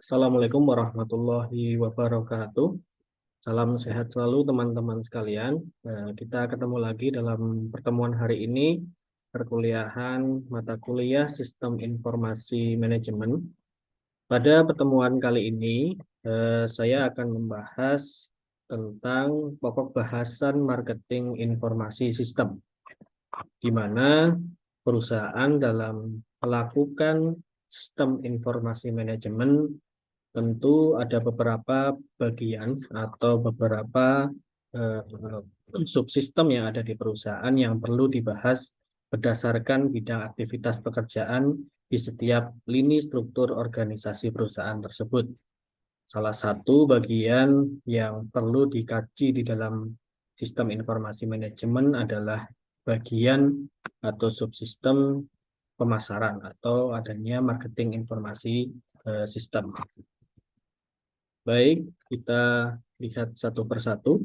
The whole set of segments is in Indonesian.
Assalamualaikum warahmatullahi wabarakatuh. Salam sehat selalu teman-teman sekalian. Kita ketemu lagi dalam pertemuan hari ini, perkuliahan mata kuliah Sistem Informasi Manajemen. Pada pertemuan kali ini, saya akan membahas tentang pokok bahasan marketing informasi sistem, di mana perusahaan dalam melakukan sistem informasi manajemen tentu ada beberapa bagian atau beberapa eh, subsistem yang ada di perusahaan yang perlu dibahas berdasarkan bidang aktivitas pekerjaan di setiap lini struktur organisasi perusahaan tersebut. Salah satu bagian yang perlu dikaji di dalam sistem informasi manajemen adalah bagian atau subsistem pemasaran atau adanya marketing informasi sistem. Baik, kita lihat satu persatu.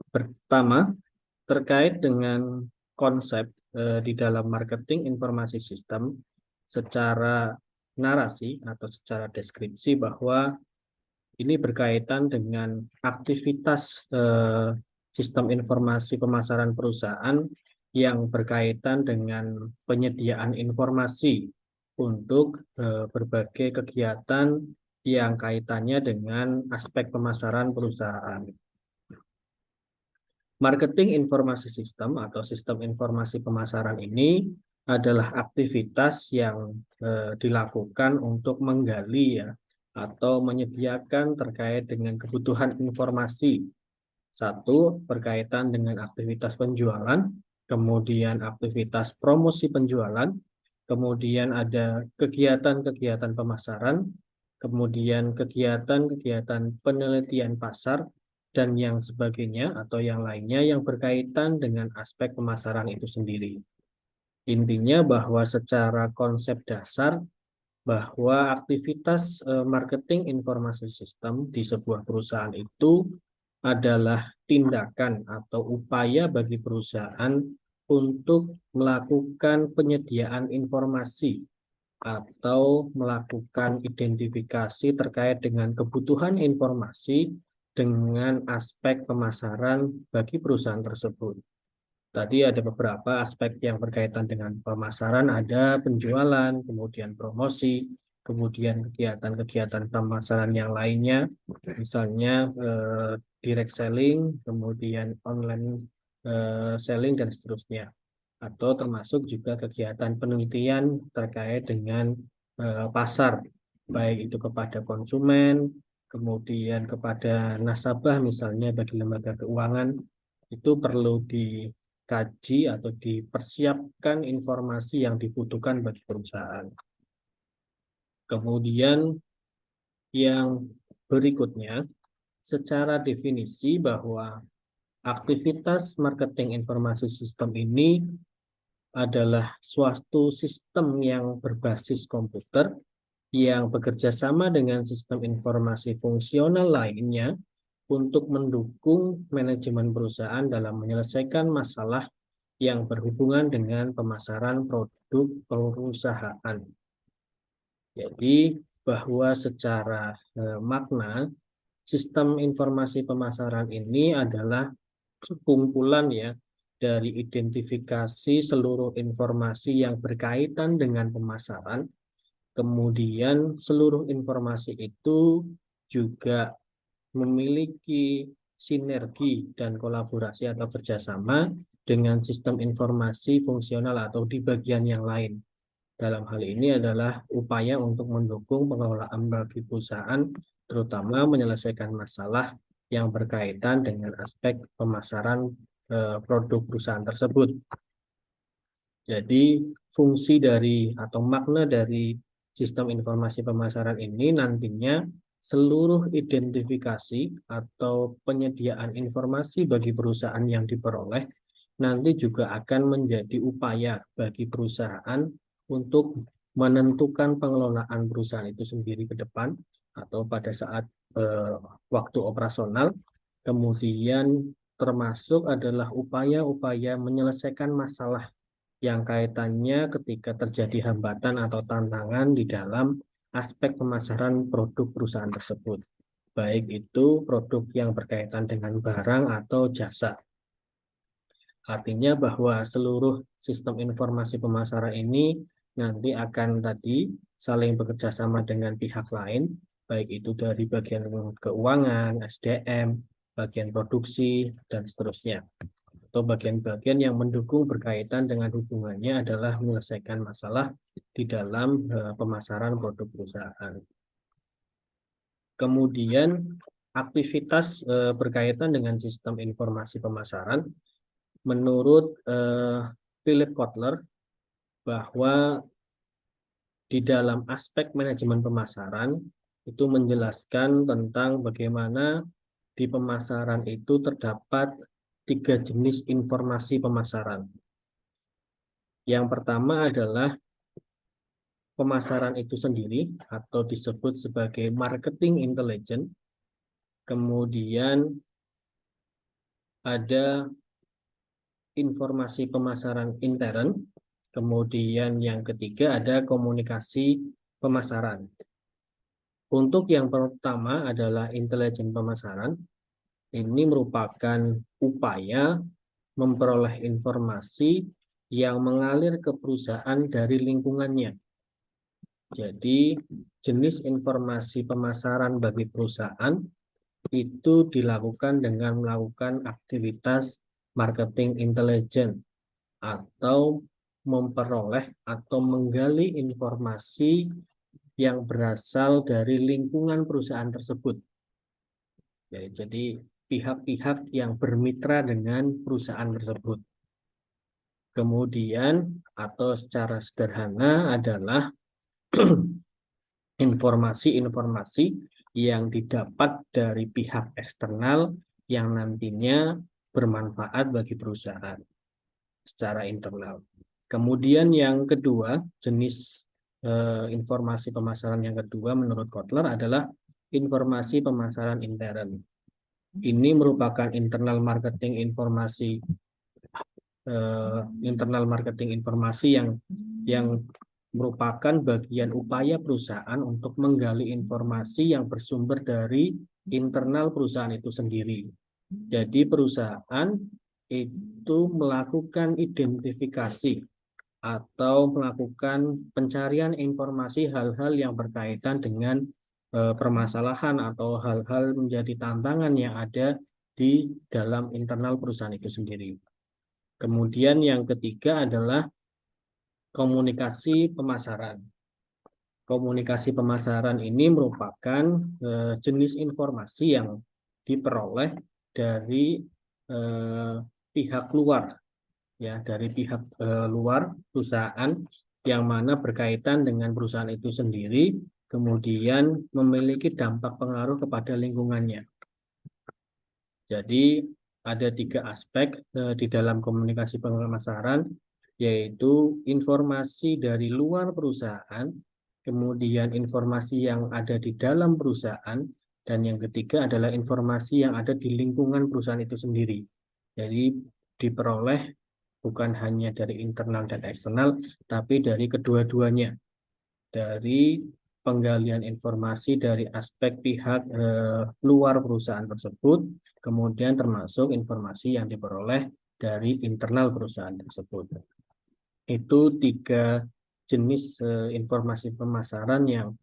Pertama, terkait dengan konsep di dalam marketing informasi sistem secara narasi atau secara deskripsi bahwa ini berkaitan dengan aktivitas sistem informasi pemasaran perusahaan yang berkaitan dengan penyediaan informasi untuk berbagai kegiatan yang kaitannya dengan aspek pemasaran perusahaan. Marketing informasi sistem atau sistem informasi pemasaran ini adalah aktivitas yang dilakukan untuk menggali ya atau menyediakan terkait dengan kebutuhan informasi. Satu, berkaitan dengan aktivitas penjualan, kemudian aktivitas promosi penjualan, kemudian ada kegiatan-kegiatan pemasaran, kemudian kegiatan-kegiatan penelitian pasar, dan yang sebagainya atau yang lainnya yang berkaitan dengan aspek pemasaran itu sendiri. Intinya bahwa secara konsep dasar, bahwa aktivitas marketing informasi sistem di sebuah perusahaan itu adalah tindakan atau upaya bagi perusahaan untuk melakukan penyediaan informasi atau melakukan identifikasi terkait dengan kebutuhan informasi dengan aspek pemasaran bagi perusahaan tersebut. Tadi ada beberapa aspek yang berkaitan dengan pemasaran, ada penjualan, kemudian promosi, kemudian kegiatan-kegiatan pemasaran yang lainnya, misalnya direct selling, kemudian online selling, dan seterusnya. Atau termasuk juga kegiatan penelitian terkait dengan pasar, baik itu kepada konsumen, kemudian kepada nasabah, misalnya bagi lembaga keuangan, itu perlu dikaji atau dipersiapkan informasi yang dibutuhkan bagi perusahaan. Kemudian yang berikutnya, secara definisi bahwa aktivitas marketing informasi sistem ini adalah suatu sistem yang berbasis komputer yang bekerja sama dengan sistem informasi fungsional lainnya untuk mendukung manajemen perusahaan dalam menyelesaikan masalah yang berhubungan dengan pemasaran produk perusahaan. Jadi bahwa secara makna sistem informasi pemasaran ini adalah kumpulan ya dari identifikasi seluruh informasi yang berkaitan dengan pemasaran. Kemudian seluruh informasi itu juga memiliki sinergi dan kolaborasi atau kerjasama dengan sistem informasi fungsional atau di bagian yang lain. Dalam hal ini adalah upaya untuk mendukung pengelolaan bagi perusahaan, terutama menyelesaikan masalah yang berkaitan dengan aspek pemasaran produk perusahaan tersebut. Jadi fungsi dari atau makna dari sistem informasi pemasaran ini nantinya seluruh identifikasi atau penyediaan informasi bagi perusahaan yang diperoleh nanti juga akan menjadi upaya bagi perusahaan untuk menentukan pengelolaan perusahaan itu sendiri ke depan atau pada saat waktu operasional. Kemudian termasuk adalah upaya-upaya menyelesaikan masalah yang kaitannya ketika terjadi hambatan atau tantangan di dalam aspek pemasaran produk perusahaan tersebut, baik itu produk yang berkaitan dengan barang atau jasa. Artinya bahwa seluruh sistem informasi pemasaran ini nanti akan tadi saling bekerja sama dengan pihak lain, baik itu dari bagian keuangan, SDM, bagian produksi, dan seterusnya. Atau bagian-bagian yang mendukung berkaitan dengan hubungannya adalah menyelesaikan masalah di dalam pemasaran produk perusahaan. Kemudian aktivitas berkaitan dengan sistem informasi pemasaran, menurut Philip Kotler, bahwa di dalam aspek manajemen pemasaran itu menjelaskan tentang bagaimana di pemasaran itu terdapat 3 jenis informasi pemasaran. Yang pertama adalah pemasaran itu sendiri atau disebut sebagai marketing intelligence. Kemudian ada informasi pemasaran intern. Kemudian yang ketiga ada komunikasi pemasaran. Untuk yang pertama adalah intelijen pemasaran. Ini merupakan upaya memperoleh informasi yang mengalir ke perusahaan dari lingkungannya. Jadi, jenis informasi pemasaran bagi perusahaan itu dilakukan dengan melakukan aktivitas marketing intelijen atau memperoleh atau menggali informasi yang berasal dari lingkungan perusahaan tersebut. Ya, jadi pihak-pihak yang bermitra dengan perusahaan tersebut. Kemudian atau secara sederhana adalah informasi-informasi yang didapat dari pihak eksternal yang nantinya bermanfaat bagi perusahaan secara internal. Kemudian yang kedua, jenis informasi pemasaran yang kedua menurut Kotler adalah informasi pemasaran intern. Ini merupakan internal marketing informasi yang merupakan bagian upaya perusahaan untuk menggali informasi yang bersumber dari internal perusahaan itu sendiri. Jadi perusahaan itu melakukan identifikasi atau melakukan pencarian informasi hal-hal yang berkaitan dengan permasalahan atau hal-hal menjadi tantangan yang ada di dalam internal perusahaan itu sendiri. Kemudian yang ketiga adalah komunikasi pemasaran. Komunikasi pemasaran ini merupakan jenis informasi yang diperoleh dari pihak luar, ya, dari pihak luar perusahaan yang mana berkaitan dengan perusahaan itu sendiri, kemudian memiliki dampak pengaruh kepada lingkungannya. Jadi ada 3 aspek di dalam komunikasi pemasaran, yaitu informasi dari luar perusahaan, kemudian informasi yang ada di dalam perusahaan, dan yang ketiga adalah informasi yang ada di lingkungan perusahaan itu sendiri. Jadi diperoleh bukan hanya dari internal dan eksternal, tapi dari kedua-duanya. Dari penggalian informasi dari aspek pihak luar perusahaan tersebut, kemudian termasuk informasi yang diperoleh dari internal perusahaan tersebut. Itu 3 jenis informasi pemasaran yang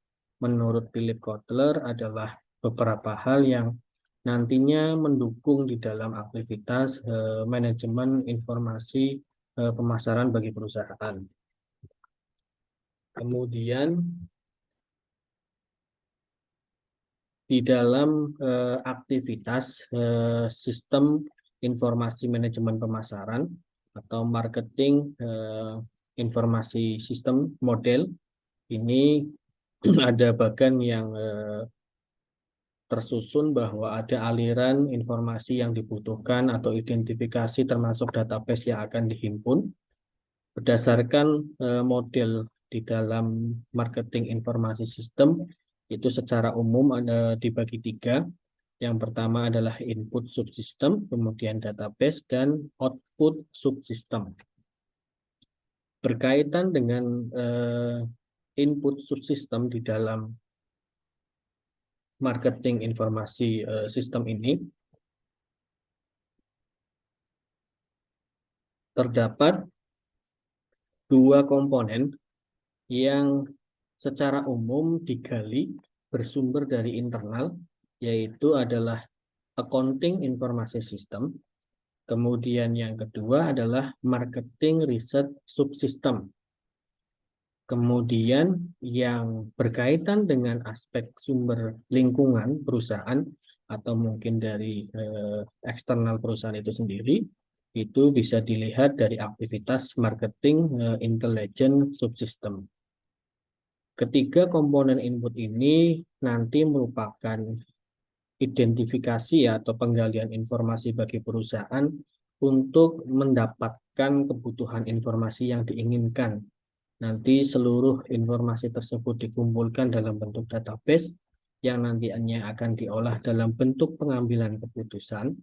menurut Philip Kotler adalah beberapa hal yang nantinya mendukung di dalam aktivitas manajemen informasi pemasaran bagi perusahaan. Kemudian di dalam aktivitas sistem informasi manajemen pemasaran atau marketing informasi sistem model ini ada bagian yang tersusun bahwa ada aliran informasi yang dibutuhkan atau identifikasi termasuk database yang akan dihimpun berdasarkan model di dalam marketing informasi sistem. Itu secara umum ada dibagi 3. Yang pertama adalah input subsystem, kemudian database, dan output subsystem. Berkaitan dengan input subsistem di dalam marketing informasi sistem ini, terdapat dua komponen yang secara umum digali bersumber dari internal, yaitu adalah accounting informasi sistem. Kemudian yang kedua adalah marketing research subsystem. Kemudian yang berkaitan dengan aspek sumber lingkungan perusahaan atau mungkin dari eksternal perusahaan itu sendiri, itu bisa dilihat dari aktivitas marketing intelligence subsystem. Ketiga komponen input ini nanti merupakan identifikasi atau penggalian informasi bagi perusahaan untuk mendapatkan kebutuhan informasi yang diinginkan. Nanti seluruh informasi tersebut dikumpulkan dalam bentuk database yang nantinya akan diolah dalam bentuk pengambilan keputusan,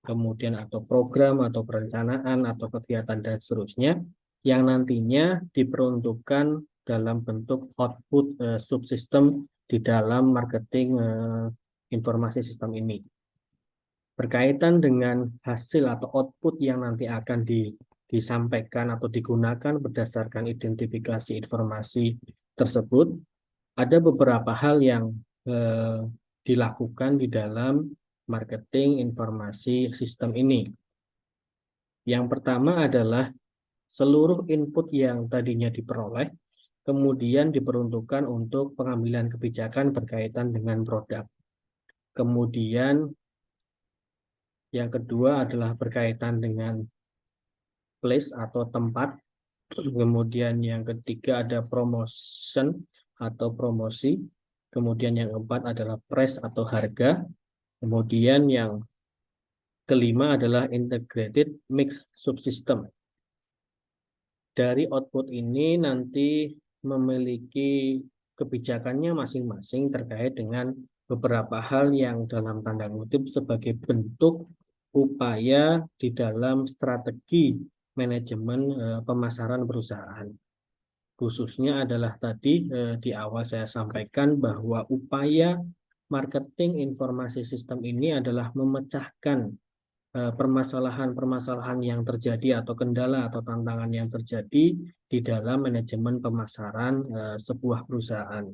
kemudian atau program atau perencanaan atau kegiatan dan seterusnya yang nantinya diperuntukkan dalam bentuk output subsistem di dalam marketing informasi sistem ini. Berkaitan dengan hasil atau output yang nanti akan disampaikan atau digunakan berdasarkan identifikasi informasi tersebut, ada beberapa hal yang dilakukan di dalam marketing informasi sistem ini. Yang pertama adalah seluruh input yang tadinya diperoleh kemudian diperuntukkan untuk pengambilan kebijakan berkaitan dengan produk. Kemudian yang kedua adalah berkaitan dengan place atau tempat. Kemudian yang ketiga ada promotion atau promosi. Kemudian yang keempat adalah price atau harga. Kemudian yang kelima adalah integrated mix subsystem. Dari output ini nanti memiliki kebijakannya masing-masing terkait dengan beberapa hal yang dalam tanda kutip sebagai bentuk upaya di dalam strategi manajemen pemasaran perusahaan. Khususnya adalah tadi di awal saya sampaikan bahwa upaya marketing informasi sistem ini adalah memecahkan permasalahan-permasalahan yang terjadi atau kendala atau tantangan yang terjadi di dalam manajemen pemasaran sebuah perusahaan.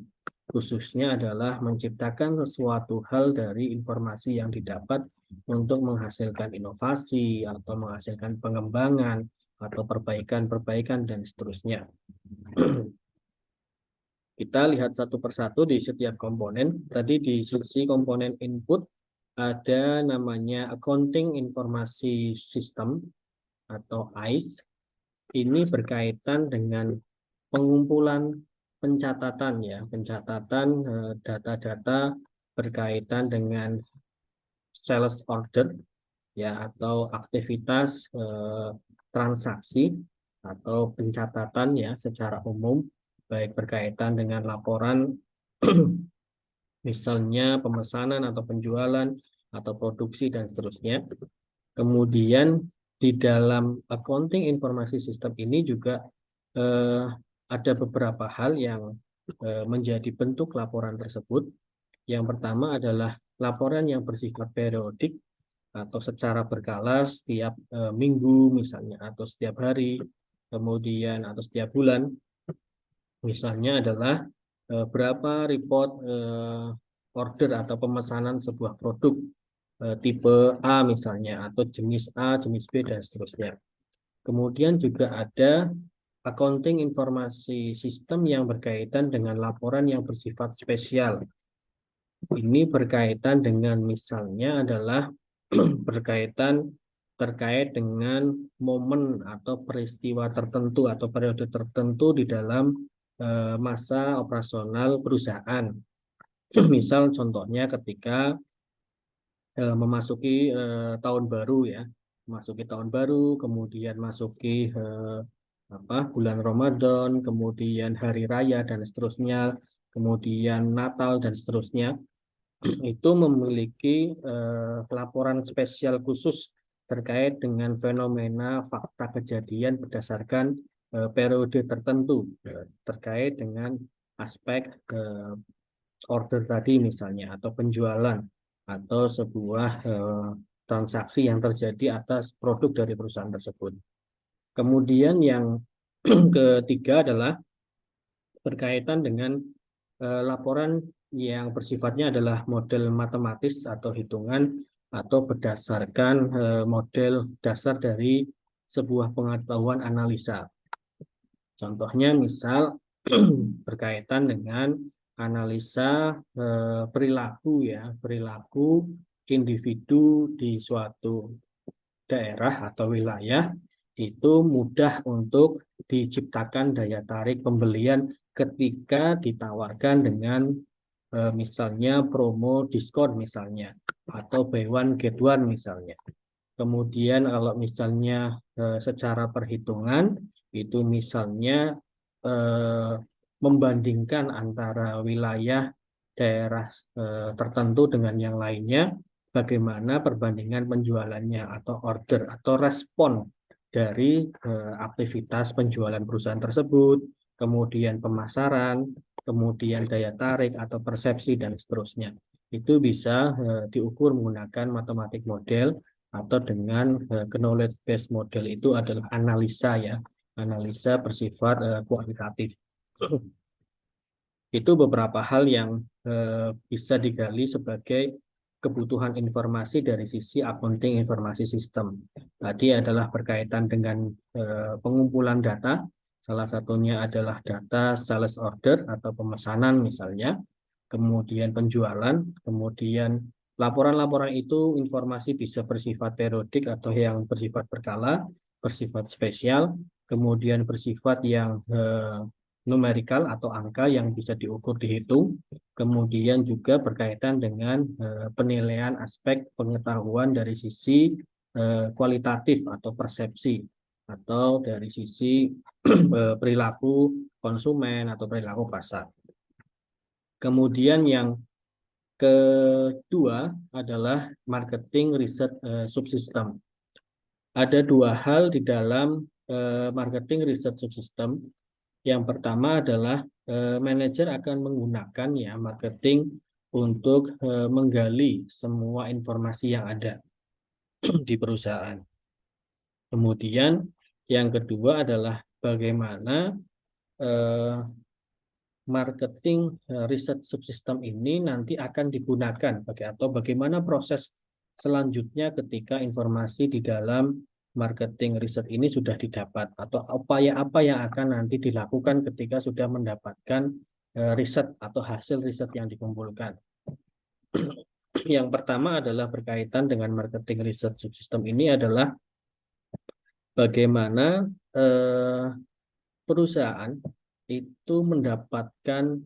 Khususnya adalah menciptakan sesuatu hal dari informasi yang didapat untuk menghasilkan inovasi atau menghasilkan pengembangan atau perbaikan-perbaikan dan seterusnya. Kita lihat satu persatu di setiap komponen. Tadi di sisi komponen input ada namanya Accounting Informasi System atau AIS. Ini berkaitan dengan pengumpulan pencatatan ya, pencatatan data-data berkaitan dengan sales order ya atau aktivitas transaksi atau pencatatan ya secara umum baik berkaitan dengan laporan misalnya pemesanan atau penjualan atau produksi dan seterusnya. Kemudian di dalam accounting informasi sistem ini juga ada beberapa hal yang menjadi bentuk laporan tersebut. Yang pertama adalah laporan yang bersifat periodik atau secara berkala setiap minggu misalnya atau setiap hari, kemudian atau setiap bulan. Misalnya adalah berapa report order atau pemesanan sebuah produk tipe A misalnya atau jenis A, jenis B dan seterusnya. Kemudian juga ada accounting informasi sistem yang berkaitan dengan laporan yang bersifat spesial. Ini berkaitan dengan misalnya adalah terkait dengan momen atau peristiwa tertentu atau periode tertentu di dalam masa operasional perusahaan. Misal contohnya ketika memasuki tahun baru ya, memasuki tahun baru, kemudian masuki bulan Ramadan, kemudian hari raya dan seterusnya, kemudian Natal dan seterusnya, itu memiliki laporan spesial khusus terkait dengan fenomena fakta kejadian berdasarkan periode tertentu terkait dengan aspek order tadi misalnya, atau penjualan, atau sebuah transaksi yang terjadi atas produk dari perusahaan tersebut. Kemudian yang ketiga adalah berkaitan dengan laporan yang bersifatnya adalah model matematis atau hitungan atau berdasarkan model dasar dari sebuah pengetahuan analisa. Contohnya misal berkaitan dengan analisa perilaku ya, perilaku individu di suatu daerah atau wilayah itu mudah untuk diciptakan daya tarik pembelian ketika ditawarkan dengan misalnya promo diskon misalnya atau buy one get one misalnya. Kemudian kalau misalnya secara perhitungan itu misalnya eh, membandingkan antara wilayah daerah tertentu dengan yang lainnya, bagaimana perbandingan penjualannya atau order atau respon dari aktivitas penjualan perusahaan tersebut, kemudian pemasaran, kemudian daya tarik atau persepsi dan seterusnya. Itu bisa diukur menggunakan matematik model atau dengan knowledge based model itu adalah analisa ya, analisa bersifat kualitatif. Itu beberapa hal yang bisa digali sebagai kebutuhan informasi dari sisi accounting informasi sistem. Tadi adalah berkaitan dengan pengumpulan data, salah satunya adalah data sales order atau pemesanan misalnya, kemudian penjualan, kemudian laporan-laporan itu informasi bisa bersifat periodik atau yang bersifat berkala, bersifat spesial, kemudian bersifat yang numerikal atau angka yang bisa diukur dihitung, kemudian juga berkaitan dengan penilaian aspek pengetahuan dari sisi kualitatif atau persepsi atau dari sisi perilaku konsumen atau perilaku pasar. Kemudian yang kedua adalah marketing riset subsistem. Ada dua hal di dalam marketing riset subsistem. Yang pertama adalah manajer akan menggunakan ya marketing untuk menggali semua informasi yang ada di perusahaan. Kemudian yang kedua adalah bagaimana marketing riset subsistem ini nanti akan digunakan atau bagaimana proses selanjutnya ketika informasi di dalam marketing riset ini sudah didapat atau upaya apa yang akan nanti dilakukan ketika sudah mendapatkan riset atau hasil riset yang dikumpulkan. Yang pertama adalah berkaitan dengan marketing riset subsistem ini adalah bagaimana perusahaan itu mendapatkan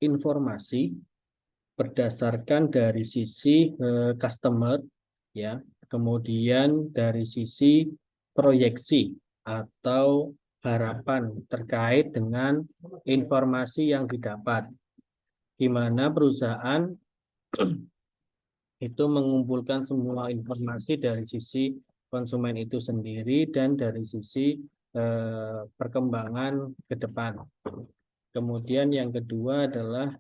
informasi berdasarkan dari sisi customer ya, kemudian dari sisi proyeksi atau harapan terkait dengan informasi yang didapat, di mana perusahaan itu mengumpulkan semua informasi dari sisi konsumen itu sendiri dan dari sisi perkembangan ke depan. Kemudian yang kedua adalah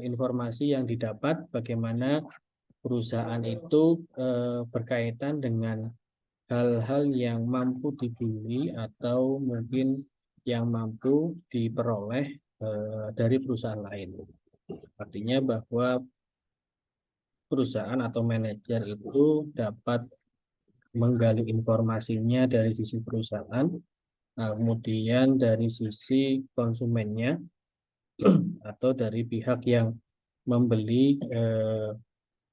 informasi yang didapat bagaimana perusahaan itu berkaitan dengan hal-hal yang mampu dibeli atau mungkin yang mampu diperoleh dari perusahaan lain. Artinya bahwa perusahaan atau manajer itu dapat menggali informasinya dari sisi perusahaan, kemudian dari sisi konsumennya atau dari pihak yang membeli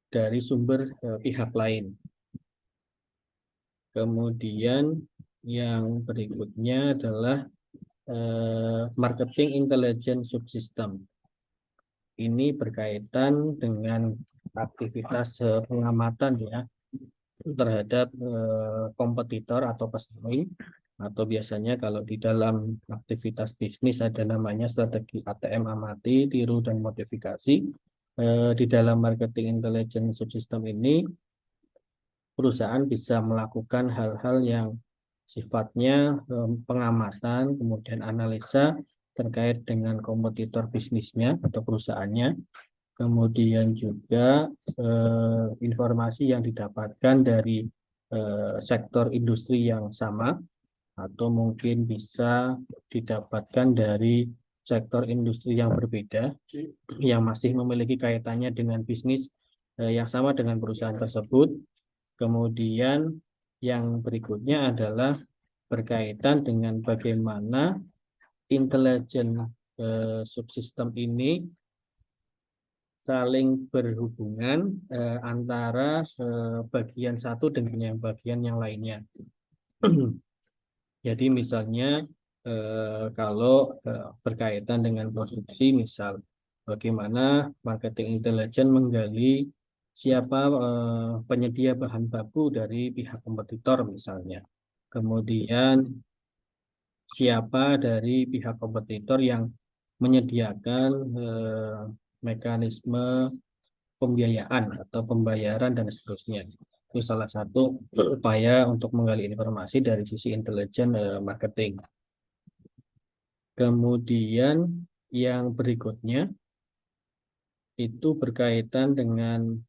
dari sumber pihak lain. Kemudian yang berikutnya adalah marketing intelligence subsystem. Ini berkaitan dengan aktivitas pengamatan ya terhadap kompetitor atau pesaing, atau biasanya kalau di dalam aktivitas bisnis ada namanya strategi ATM amati, tiru, dan modifikasi. Di dalam marketing intelligence subsystem ini perusahaan bisa melakukan hal-hal yang sifatnya pengamatan, kemudian analisa terkait dengan kompetitor bisnisnya atau perusahaannya, kemudian juga informasi yang didapatkan dari sektor industri yang sama, atau mungkin bisa didapatkan dari sektor industri yang berbeda yang masih memiliki kaitannya dengan bisnis yang sama dengan perusahaan tersebut. Kemudian yang berikutnya adalah berkaitan dengan bagaimana intelijen subsistem ini saling berhubungan antara bagian satu dengan yang bagian yang lainnya. Jadi misalnya kalau berkaitan dengan produksi, misal bagaimana marketing intelijen menggali siapa penyedia bahan baku dari pihak kompetitor misalnya. Kemudian siapa dari pihak kompetitor yang menyediakan mekanisme pembiayaan atau pembayaran dan seterusnya. Itu salah satu upaya untuk menggali informasi dari sisi intelijen marketing. Kemudian yang berikutnya itu berkaitan dengan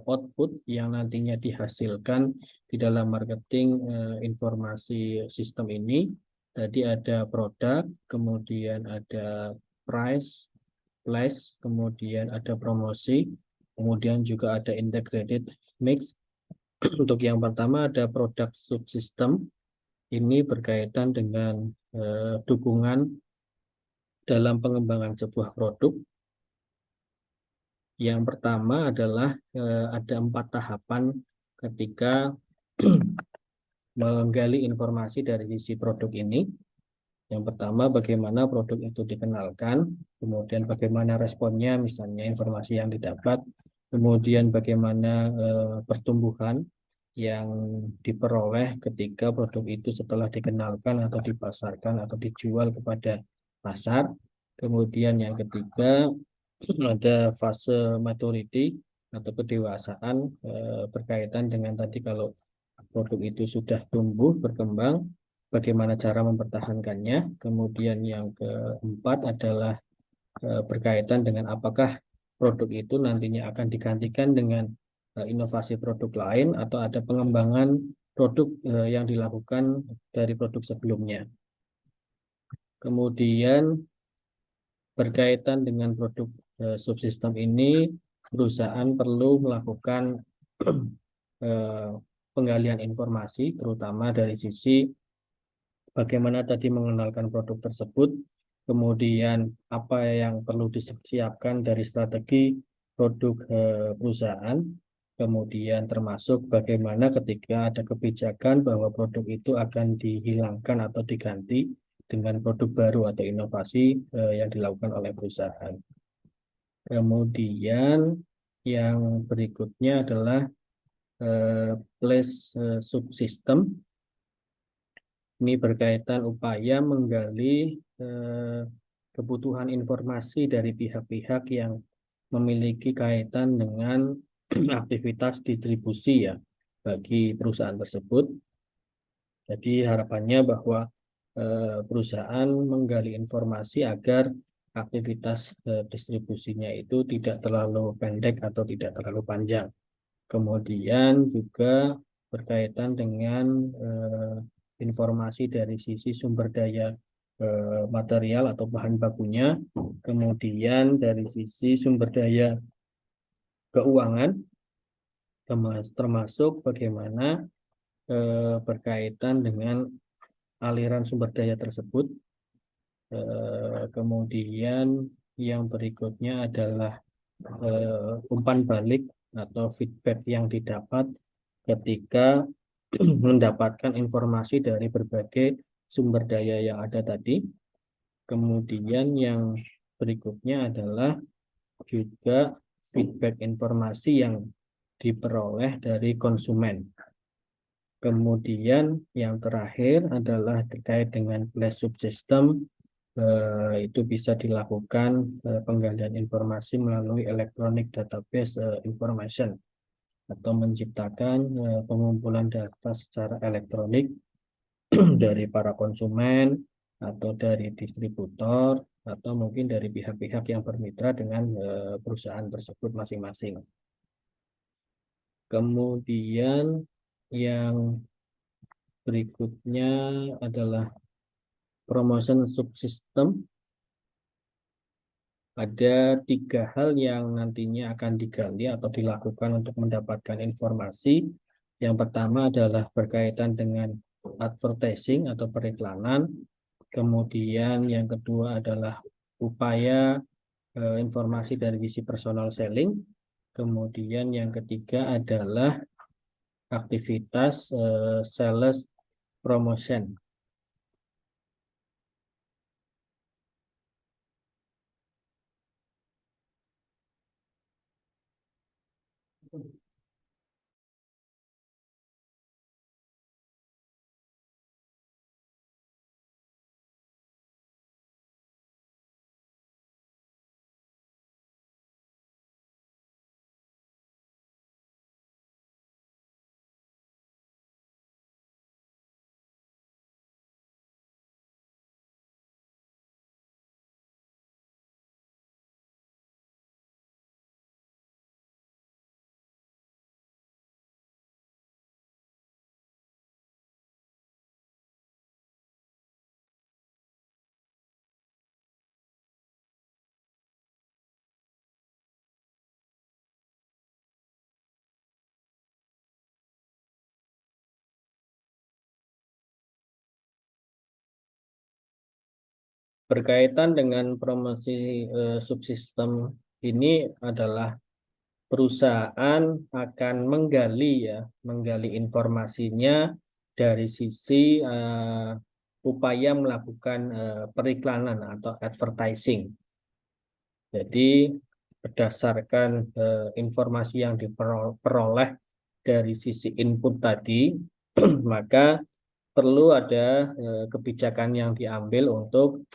output yang nantinya dihasilkan di dalam marketing informasi sistem ini. Tadi ada produk, kemudian ada price, place, kemudian ada promosi, kemudian juga ada integrated mix. Untuk yang pertama ada produk subsystem. Ini berkaitan dengan dukungan dalam pengembangan sebuah produk. Yang pertama adalah ada 4 tahapan ketika menggali informasi dari sisi produk ini. Yang pertama, bagaimana produk itu dikenalkan, kemudian bagaimana responnya, misalnya informasi yang didapat, kemudian bagaimana pertumbuhan yang diperoleh ketika produk itu setelah dikenalkan atau dipasarkan atau dijual kepada pasar. Kemudian yang ketiga, ada fase maturity atau kedewasaan berkaitan dengan tadi kalau produk itu sudah tumbuh, berkembang, bagaimana cara mempertahankannya. Kemudian yang keempat adalah berkaitan dengan apakah produk itu nantinya akan digantikan dengan inovasi produk lain atau ada pengembangan produk yang dilakukan dari produk sebelumnya. Kemudian berkaitan dengan produk subsistem ini, perusahaan perlu melakukan penggalian informasi, terutama dari sisi bagaimana tadi mengenalkan produk tersebut, kemudian apa yang perlu disiapkan dari strategi produk perusahaan, kemudian termasuk bagaimana ketika ada kebijakan bahwa produk itu akan dihilangkan atau diganti dengan produk baru atau inovasi yang dilakukan oleh perusahaan. Kemudian yang berikutnya adalah place subsystem. Ini berkaitan upaya menggali kebutuhan informasi dari pihak-pihak yang memiliki kaitan dengan aktivitas distribusi ya bagi perusahaan tersebut. Jadi harapannya bahwa perusahaan menggali informasi agar aktivitas distribusinya itu tidak terlalu pendek atau tidak terlalu panjang. Kemudian juga berkaitan dengan informasi dari sisi sumber daya material atau bahan bakunya, kemudian dari sisi sumber daya keuangan, termasuk bagaimana berkaitan dengan aliran sumber daya tersebut. Kemudian yang berikutnya adalah umpan balik atau feedback yang didapat ketika mendapatkan informasi dari berbagai sumber daya yang ada tadi. Kemudian yang berikutnya adalah juga feedback informasi yang diperoleh dari konsumen. Kemudian yang terakhir adalah terkait dengan place subsystem. Itu bisa dilakukan penggalian informasi melalui electronic database information atau menciptakan pengumpulan data secara elektronik dari para konsumen, atau dari distributor atau mungkin dari pihak-pihak yang bermitra dengan perusahaan tersebut masing-masing. Kemudian yang berikutnya adalah promotion subsystem. Ada 3 hal yang nantinya akan digali atau dilakukan untuk mendapatkan informasi. Yang pertama adalah berkaitan dengan advertising atau periklanan. Kemudian yang kedua adalah upaya informasi dari sisi personal selling. Kemudian yang ketiga adalah aktivitas sales promotion. Berkaitan dengan promosi subsistem ini adalah perusahaan akan menggali informasinya dari sisi upaya melakukan periklanan atau advertising. Jadi berdasarkan informasi yang diperoleh dari sisi input tadi, maka perlu ada kebijakan yang diambil untuk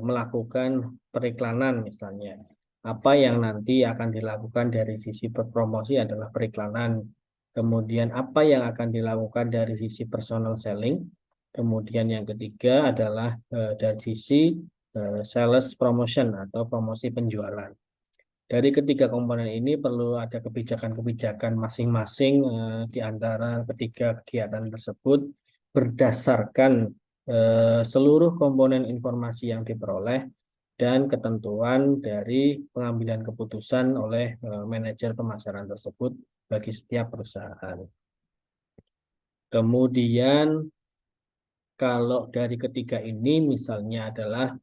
melakukan periklanan misalnya. Apa yang nanti akan dilakukan dari sisi promosi adalah periklanan. Kemudian apa yang akan dilakukan dari sisi personal selling. Kemudian yang ketiga adalah dari sisi sales promotion atau promosi penjualan. Dari ketiga komponen ini perlu ada kebijakan-kebijakan masing-masing di antara ketiga kegiatan tersebut berdasarkan seluruh komponen informasi yang diperoleh dan ketentuan dari pengambilan keputusan oleh manajer pemasaran tersebut bagi setiap perusahaan. Kemudian kalau dari ketiga ini misalnya adalah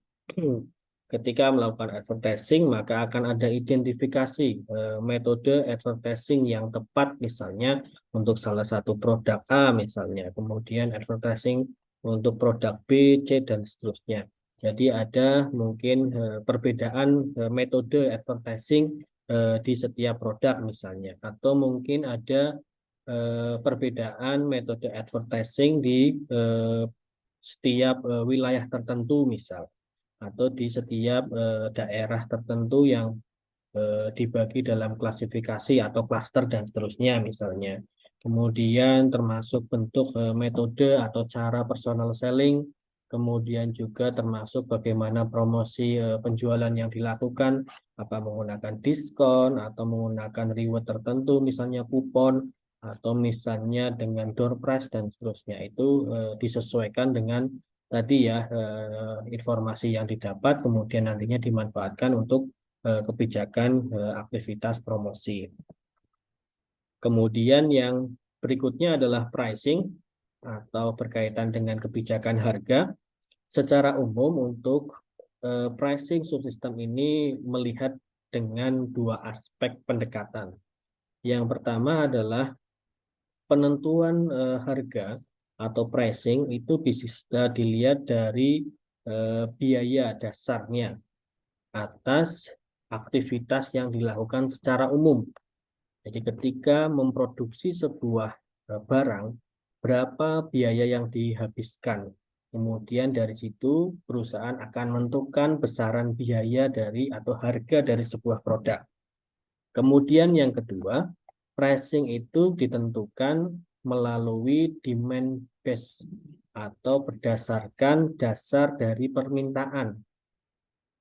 ketika melakukan advertising maka akan ada identifikasi metode advertising yang tepat misalnya untuk salah satu produk A misalnya, kemudian advertising untuk produk B, C dan seterusnya. Jadi ada mungkin perbedaan metode advertising di setiap produk misalnya, atau mungkin ada perbedaan metode advertising di setiap wilayah tertentu misal, atau di setiap daerah tertentu yang dibagi dalam klasifikasi atau klaster dan seterusnya misalnya. Kemudian termasuk bentuk metode atau cara personal selling, kemudian juga termasuk bagaimana promosi penjualan yang dilakukan, apa menggunakan diskon atau menggunakan reward tertentu, misalnya kupon, atau misalnya dengan door prize dan seterusnya. Itu disesuaikan dengan tadi ya informasi yang didapat, kemudian nantinya dimanfaatkan untuk kebijakan aktivitas promosi. Kemudian yang berikutnya adalah pricing atau berkaitan dengan kebijakan harga. Secara umum untuk pricing subsistem ini melihat dengan 2 aspek pendekatan. Yang pertama adalah penentuan harga atau pricing itu bisa dilihat dari biaya dasarnya atas aktivitas yang dilakukan secara umum. Jadi ketika memproduksi sebuah barang, berapa biaya yang dihabiskan. Kemudian dari situ perusahaan akan menentukan besaran biaya dari atau harga dari sebuah produk. Kemudian yang kedua, pricing itu ditentukan melalui demand base atau berdasarkan dasar dari permintaan.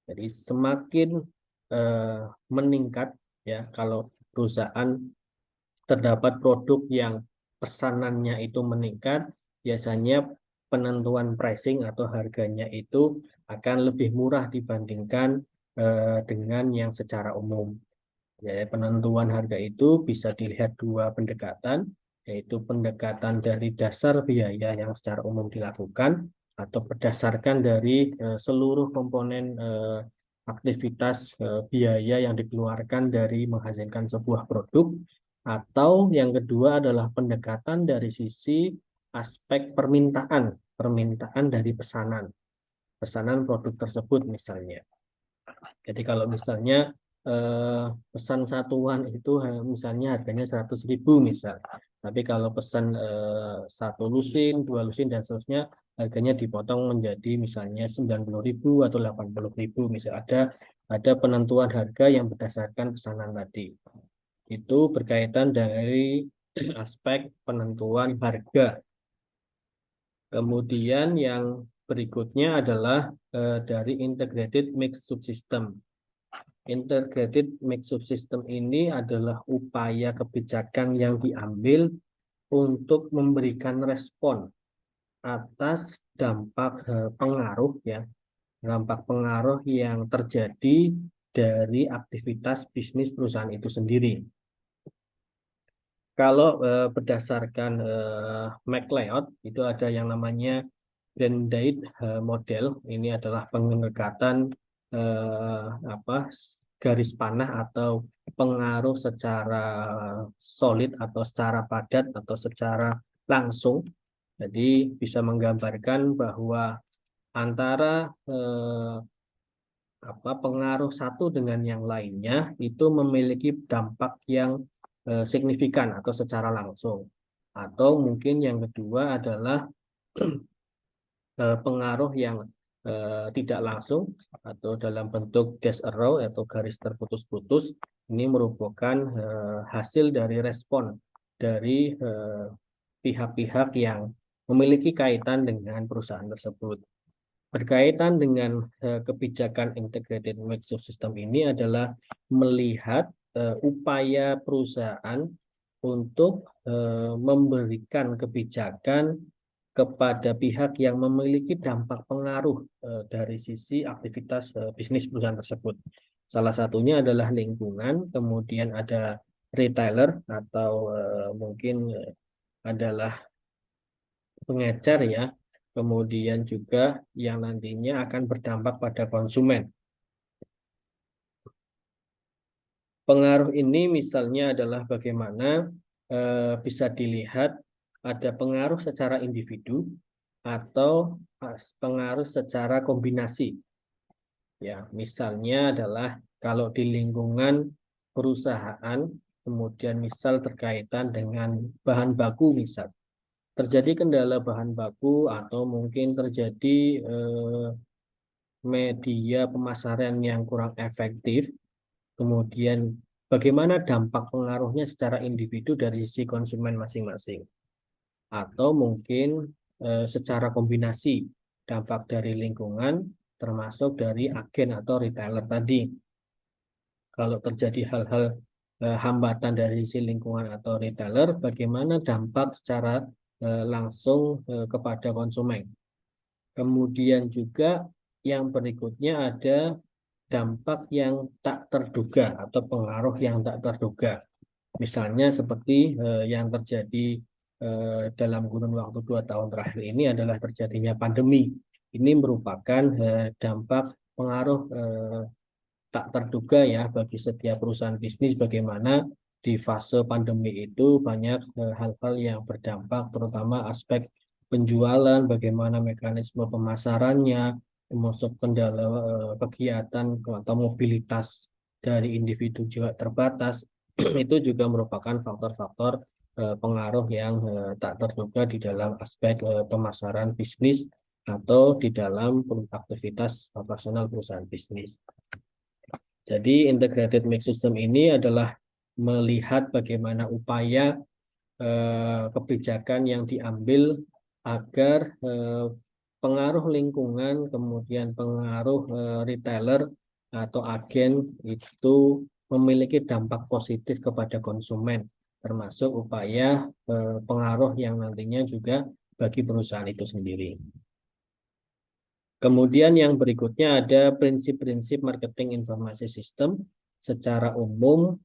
Jadi semakin meningkat ya kalau perusahaan terdapat produk yang pesanannya itu meningkat, biasanya penentuan pricing atau harganya itu akan lebih murah dibandingkan dengan yang secara umum. Jadi penentuan harga itu bisa dilihat dua pendekatan, yaitu pendekatan dari dasar biaya yang secara umum dilakukan atau berdasarkan dari seluruh komponen aktivitas biaya yang dikeluarkan dari menghasilkan sebuah produk, atau yang kedua adalah pendekatan dari sisi aspek permintaan dari pesanan produk tersebut misalnya. Jadi kalau misalnya pesan satuan itu misalnya harganya 100.000 misal. Tapi kalau pesan satu lusin, dua lusin dan seterusnya harganya dipotong menjadi misalnya 90.000 atau 80.000 misal. Ada penentuan harga yang berdasarkan pesanan tadi. Itu berkaitan dari aspek penentuan harga. Kemudian yang berikutnya adalah dari integrated mixed subsystem. Integrated mixed subsystem ini adalah upaya kebijakan yang diambil untuk memberikan respon atas dampak dampak pengaruh yang terjadi dari aktivitas bisnis perusahaan itu sendiri. Kalau berdasarkan McLeod itu ada yang namanya Brandait model. Ini adalah pendekatan garis panah atau pengaruh secara solid atau secara padat atau secara langsung. Jadi bisa menggambarkan bahwa antara pengaruh satu dengan yang lainnya itu memiliki dampak yang signifikan atau secara langsung. Atau mungkin yang kedua adalah pengaruh yang tidak langsung atau dalam bentuk dash arrow atau garis terputus-putus. Ini merupakan hasil dari respon dari pihak-pihak yang memiliki kaitan dengan perusahaan tersebut. Berkaitan dengan kebijakan integrated mixed system ini adalah melihat upaya perusahaan untuk memberikan kebijakan kepada pihak yang memiliki dampak pengaruh dari sisi aktivitas bisnis perusahaan tersebut. Salah satunya adalah lingkungan, kemudian ada retailer atau mungkin adalah pengecer ya, kemudian juga yang nantinya akan berdampak pada konsumen. Pengaruh ini misalnya adalah bagaimana bisa dilihat ada pengaruh secara individu atau pengaruh secara kombinasi. Ya, misalnya adalah kalau di lingkungan perusahaan, kemudian misal terkaitan dengan bahan baku misal. Terjadi kendala bahan baku atau mungkin terjadi media pemasaran yang kurang efektif, kemudian bagaimana dampak pengaruhnya secara individu dari sisi konsumen masing-masing. Atau mungkin secara kombinasi dampak dari lingkungan termasuk dari agen atau retailer tadi. Kalau terjadi hal-hal hambatan dari sisi lingkungan atau retailer, bagaimana dampak secara langsung kepada konsumen. Kemudian juga yang berikutnya ada dampak yang tak terduga atau pengaruh yang tak terduga. Misalnya seperti yang terjadi dalam kurun waktu 2 tahun terakhir ini adalah terjadinya pandemi. Ini merupakan dampak pengaruh tak terduga ya bagi setiap perusahaan bisnis, bagaimana di fase pandemi itu banyak hal-hal yang berdampak, terutama aspek penjualan, bagaimana mekanisme pemasarannya, termasuk kendala kegiatan atau mobilitas dari individu juga terbatas. Itu juga merupakan faktor-faktor pengaruh yang tak terduga di dalam aspek pemasaran bisnis atau di dalam aktivitas operasional perusahaan bisnis. Jadi integrated mixed system ini adalah melihat bagaimana upaya kebijakan yang diambil agar pengaruh lingkungan, kemudian pengaruh retailer atau agen itu memiliki dampak positif kepada konsumen, termasuk upaya pengaruh yang nantinya juga bagi perusahaan itu sendiri. Kemudian yang berikutnya ada prinsip-prinsip marketing informasi sistem. Secara umum,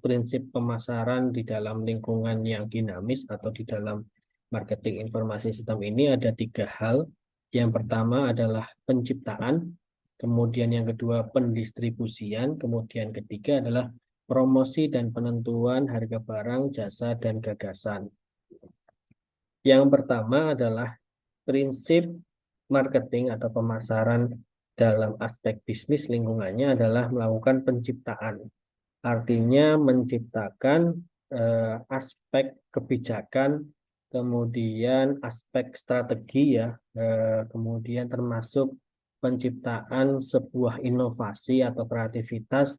prinsip pemasaran di dalam lingkungan yang dinamis atau di dalam marketing informasi sistem ini ada 3 hal. Yang pertama adalah penciptaan, kemudian yang kedua pendistribusian, kemudian ketiga adalah promosi dan penentuan harga barang, jasa, dan gagasan. Yang pertama adalah prinsip marketing atau pemasaran dalam aspek bisnis lingkungannya adalah melakukan penciptaan. Artinya menciptakan aspek kebijakan, kemudian aspek strategi ya, kemudian termasuk penciptaan sebuah inovasi atau kreativitas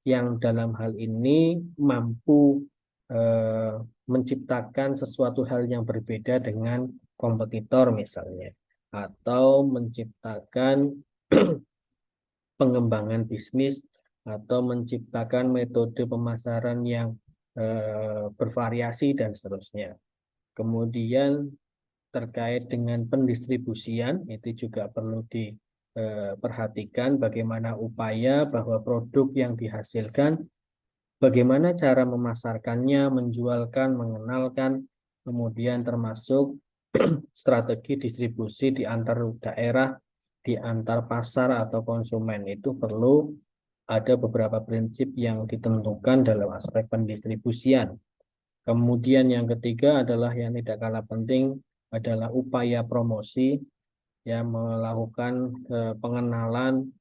yang dalam hal ini mampu eh, menciptakan sesuatu hal yang berbeda dengan kompetitor misalnya, atau menciptakan pengembangan bisnis atau menciptakan metode pemasaran yang bervariasi dan seterusnya. Kemudian terkait dengan pendistribusian itu juga perlu diperhatikan bagaimana upaya bahwa produk yang dihasilkan, bagaimana cara memasarkannya, menjualkan, mengenalkan, kemudian termasuk strategi distribusi di antar daerah, di antar pasar atau konsumen itu perlu ada beberapa prinsip yang ditentukan dalam aspek pendistribusian. Kemudian yang ketiga adalah yang tidak kalah penting adalah upaya promosi, ya melakukan pengenalan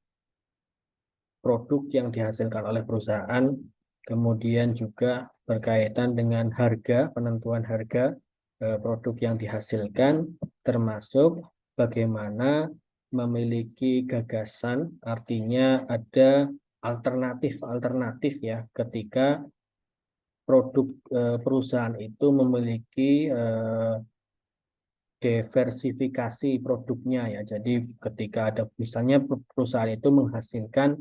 produk yang dihasilkan oleh perusahaan, kemudian juga berkaitan dengan harga, penentuan harga produk yang dihasilkan, termasuk bagaimana memiliki gagasan, artinya ada alternatif-alternatif ya ketika produk perusahaan itu memiliki diversifikasi produknya ya. Jadi ketika ada misalnya perusahaan itu menghasilkan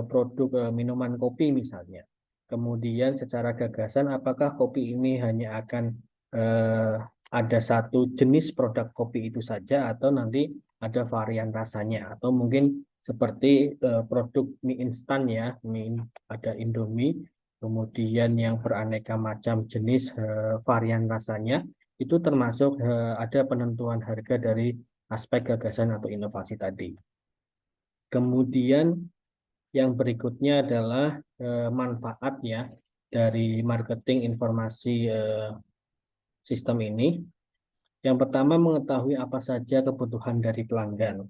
produk minuman kopi misalnya. Kemudian secara gagasan apakah kopi ini hanya akan eh, ada satu jenis produk kopi itu saja atau nanti ada varian rasanya atau mungkin seperti produk mie instan ya, ada Indomie, kemudian yang beraneka macam jenis varian rasanya itu termasuk ada penentuan harga dari aspek gagasan atau inovasi tadi. Kemudian yang berikutnya adalah manfaatnya dari marketing informasi sistem ini. Yang pertama mengetahui apa saja kebutuhan dari pelanggan.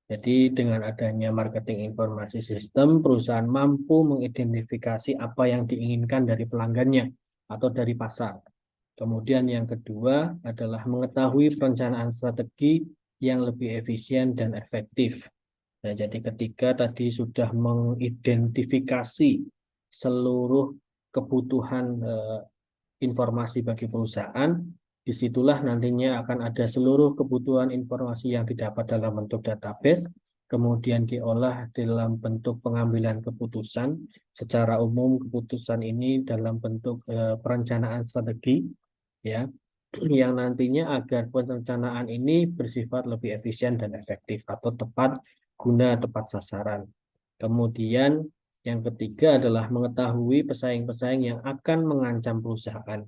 Jadi dengan adanya marketing informasi sistem, perusahaan mampu mengidentifikasi apa yang diinginkan dari pelanggannya atau dari pasar. Kemudian yang kedua adalah mengetahui perencanaan strategi yang lebih efisien dan efektif. Nah, jadi ketika tadi sudah mengidentifikasi seluruh kebutuhan informasi bagi perusahaan, disitulah nantinya akan ada seluruh kebutuhan informasi yang didapat dalam bentuk database, kemudian diolah dalam bentuk pengambilan keputusan. Secara umum keputusan ini dalam bentuk perencanaan strategi, ya, yang nantinya agar perencanaan ini bersifat lebih efisien dan efektif atau tepat guna tepat sasaran. Kemudian yang ketiga adalah mengetahui pesaing-pesaing yang akan mengancam perusahaan.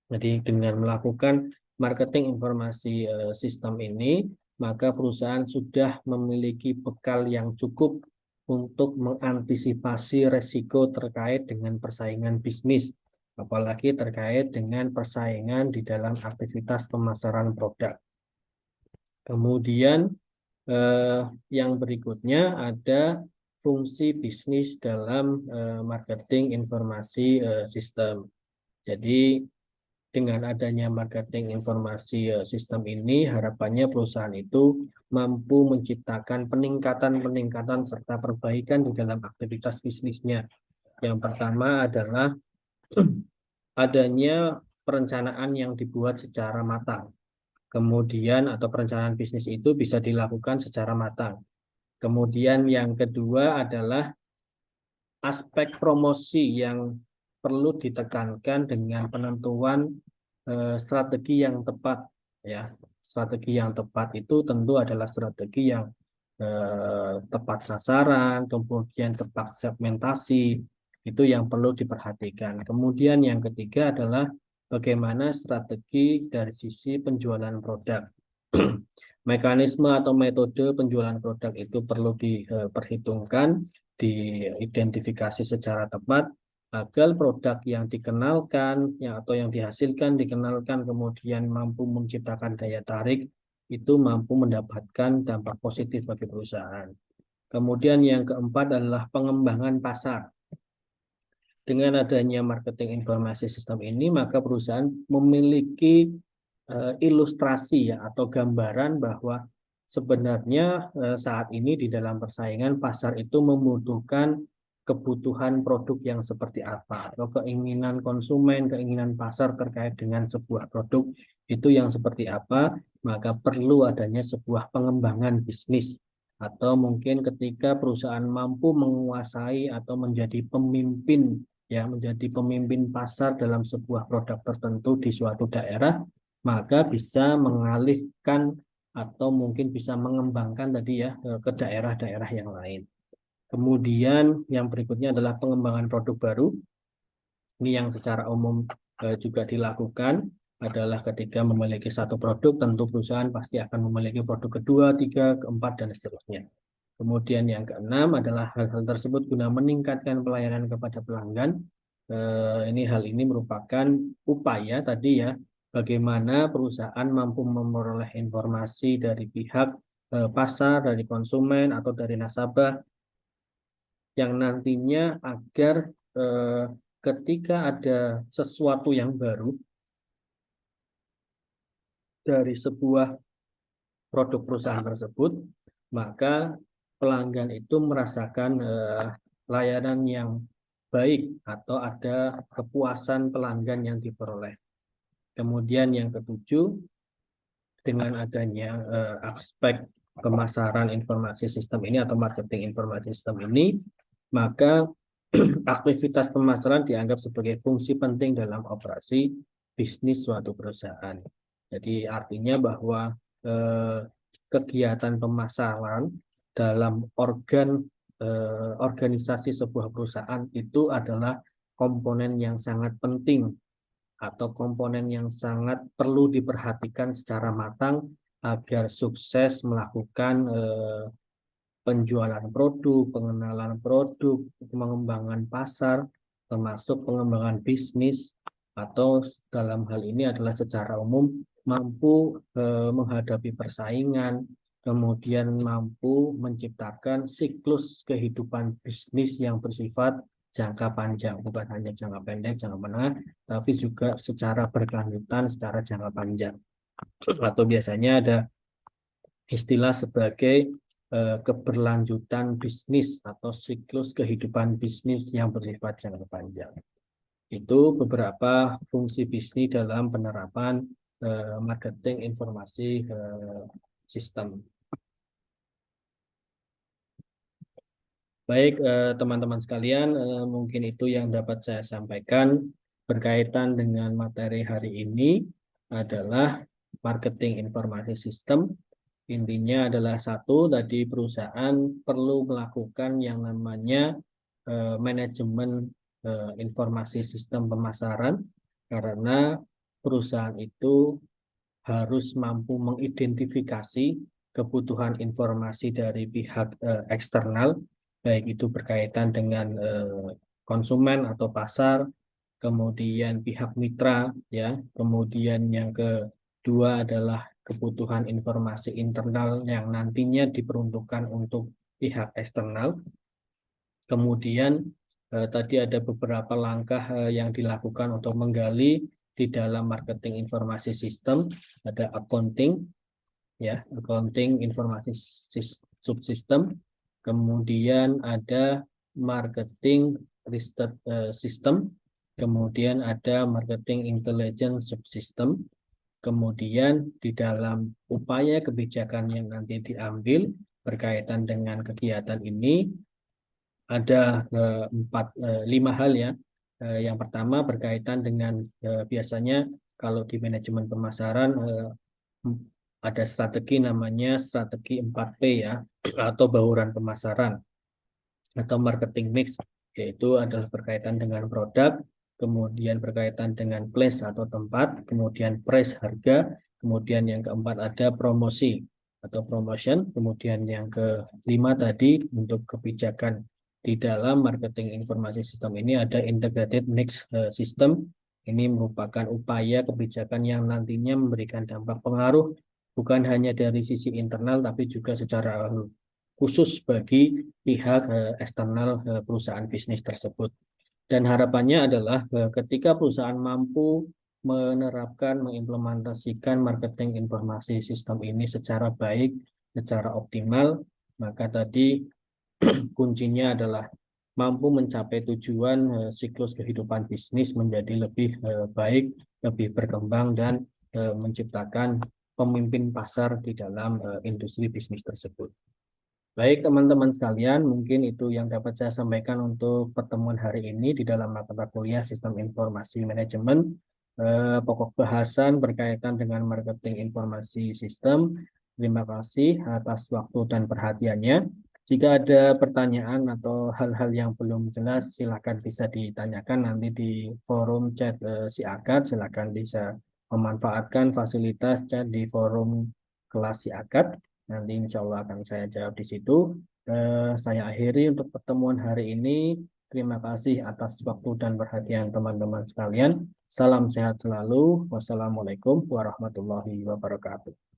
Jadi dengan melakukan marketing informasi sistem ini, maka perusahaan sudah memiliki bekal yang cukup untuk mengantisipasi resiko terkait dengan persaingan bisnis, apalagi terkait dengan persaingan di dalam aktivitas pemasaran produk. Kemudian eh, yang berikutnya ada fungsi bisnis dalam marketing informasi sistem. Jadi dengan adanya marketing informasi sistem ini, harapannya perusahaan itu mampu menciptakan peningkatan-peningkatan serta perbaikan di dalam aktivitas bisnisnya. Yang pertama adalah adanya perencanaan yang dibuat secara matang. Kemudian atau perencanaan bisnis itu bisa dilakukan secara matang. Kemudian yang kedua adalah aspek promosi yang perlu ditekankan dengan penentuan strategi yang tepat, ya. Strategi yang tepat itu tentu adalah strategi yang tepat sasaran, kemudian tepat segmentasi, itu yang perlu diperhatikan. Kemudian yang ketiga adalah bagaimana strategi dari sisi penjualan produk. Mekanisme atau metode penjualan produk itu perlu diperhitungkan, diidentifikasi secara tepat agar produk yang dikenalkan atau yang dihasilkan dikenalkan kemudian mampu menciptakan daya tarik, itu mampu mendapatkan dampak positif bagi perusahaan. Kemudian yang keempat adalah pengembangan pasar. Dengan adanya marketing informasi sistem ini, maka perusahaan memiliki ilustrasi ya atau gambaran bahwa sebenarnya saat ini di dalam persaingan pasar itu membutuhkan kebutuhan produk yang seperti apa, atau keinginan konsumen, keinginan pasar terkait dengan sebuah produk itu yang seperti apa, maka perlu adanya sebuah pengembangan bisnis. Atau mungkin ketika perusahaan mampu menguasai atau menjadi pemimpin, ya, menjadi pemimpin pasar dalam sebuah produk tertentu di suatu daerah, maka bisa mengalihkan atau mungkin bisa mengembangkan tadi ya ke daerah-daerah yang lain. Kemudian yang berikutnya adalah pengembangan produk baru. Ini yang secara umum juga dilakukan adalah ketika memiliki satu produk, tentu perusahaan pasti akan memiliki produk kedua, tiga, keempat, dan seterusnya. Kemudian yang keenam adalah hal-hal tersebut guna meningkatkan pelayanan kepada pelanggan. Hal ini merupakan upaya tadi ya, bagaimana perusahaan mampu memperoleh informasi dari pihak pasar, dari konsumen, atau dari nasabah, yang nantinya agar ketika ada sesuatu yang baru dari sebuah produk perusahaan tersebut, maka pelanggan itu merasakan layanan yang baik atau ada kepuasan pelanggan yang diperoleh. Kemudian yang ketujuh, dengan adanya aspek pemasaran informasi sistem ini atau marketing informasi sistem ini, maka aktivitas pemasaran dianggap sebagai fungsi penting dalam operasi bisnis suatu perusahaan. Jadi artinya bahwa kegiatan pemasaran dalam organisasi sebuah perusahaan itu adalah komponen yang sangat penting atau komponen yang sangat perlu diperhatikan secara matang agar sukses melakukan penjualan produk, pengenalan produk, pengembangan pasar, termasuk pengembangan bisnis, atau dalam hal ini adalah secara umum mampu menghadapi persaingan, kemudian mampu menciptakan siklus kehidupan bisnis yang bersifat jangka panjang, bukan hanya jangka pendek, jangka menengah, tapi juga secara berkelanjutan, secara jangka panjang. Atau biasanya ada istilah sebagai keberlanjutan bisnis atau siklus kehidupan bisnis yang bersifat jangka panjang. Itu beberapa fungsi bisnis dalam penerapan marketing informasi sistem. Baik, teman-teman sekalian, mungkin itu yang dapat saya sampaikan berkaitan dengan materi hari ini adalah marketing informasi sistem. Intinya adalah satu, tadi perusahaan perlu melakukan yang namanya manajemen informasi sistem pemasaran, karena perusahaan itu harus mampu mengidentifikasi kebutuhan informasi dari pihak eksternal, baik itu berkaitan dengan konsumen atau pasar, kemudian pihak mitra, ya, kemudian yang kedua adalah kebutuhan informasi internal yang nantinya diperuntukkan untuk pihak eksternal. Kemudian tadi ada beberapa langkah yang dilakukan untuk menggali di dalam marketing informasi sistem. Ada accounting, ya, accounting informasi subsistem. Kemudian ada marketing research system. Kemudian ada marketing intelligence subsystem. Kemudian di dalam upaya kebijakan yang nanti diambil berkaitan dengan kegiatan ini ada lima hal ya. Yang pertama berkaitan dengan biasanya kalau di manajemen pemasaran ada strategi namanya strategi 4P ya, atau bauran pemasaran atau marketing mix, yaitu adalah berkaitan dengan produk, kemudian berkaitan dengan place atau tempat, kemudian price harga, kemudian yang keempat ada promosi atau promotion, kemudian yang kelima tadi untuk kebijakan di dalam marketing informasi sistem ini ada integrated mix system. Ini merupakan upaya kebijakan yang nantinya memberikan dampak pengaruh bukan hanya dari sisi internal tapi juga secara khusus bagi pihak eksternal perusahaan bisnis tersebut. Dan harapannya adalah ketika perusahaan mampu menerapkan, mengimplementasikan marketing informasi sistem ini secara baik, secara optimal, maka tadi kuncinya adalah mampu mencapai tujuan siklus kehidupan bisnis menjadi lebih baik, lebih berkembang, dan menciptakan pemimpin pasar di dalam industri bisnis tersebut. Baik, teman-teman sekalian, mungkin itu yang dapat saya sampaikan untuk pertemuan hari ini di dalam mata kuliah Sistem Informasi Manajemen. Pokok bahasan berkaitan dengan marketing informasi sistem. Terima kasih atas waktu dan perhatiannya. Jika ada pertanyaan atau hal-hal yang belum jelas, silakan bisa ditanyakan nanti di forum chat si Akad. Silakan bisa memanfaatkan fasilitas chat di forum kelas si Akad. Nanti insya Allah akan saya jawab di situ. Saya akhiri untuk pertemuan hari ini. Terima kasih atas waktu dan perhatian teman-teman sekalian. Salam sehat selalu. Wassalamualaikum warahmatullahi wabarakatuh.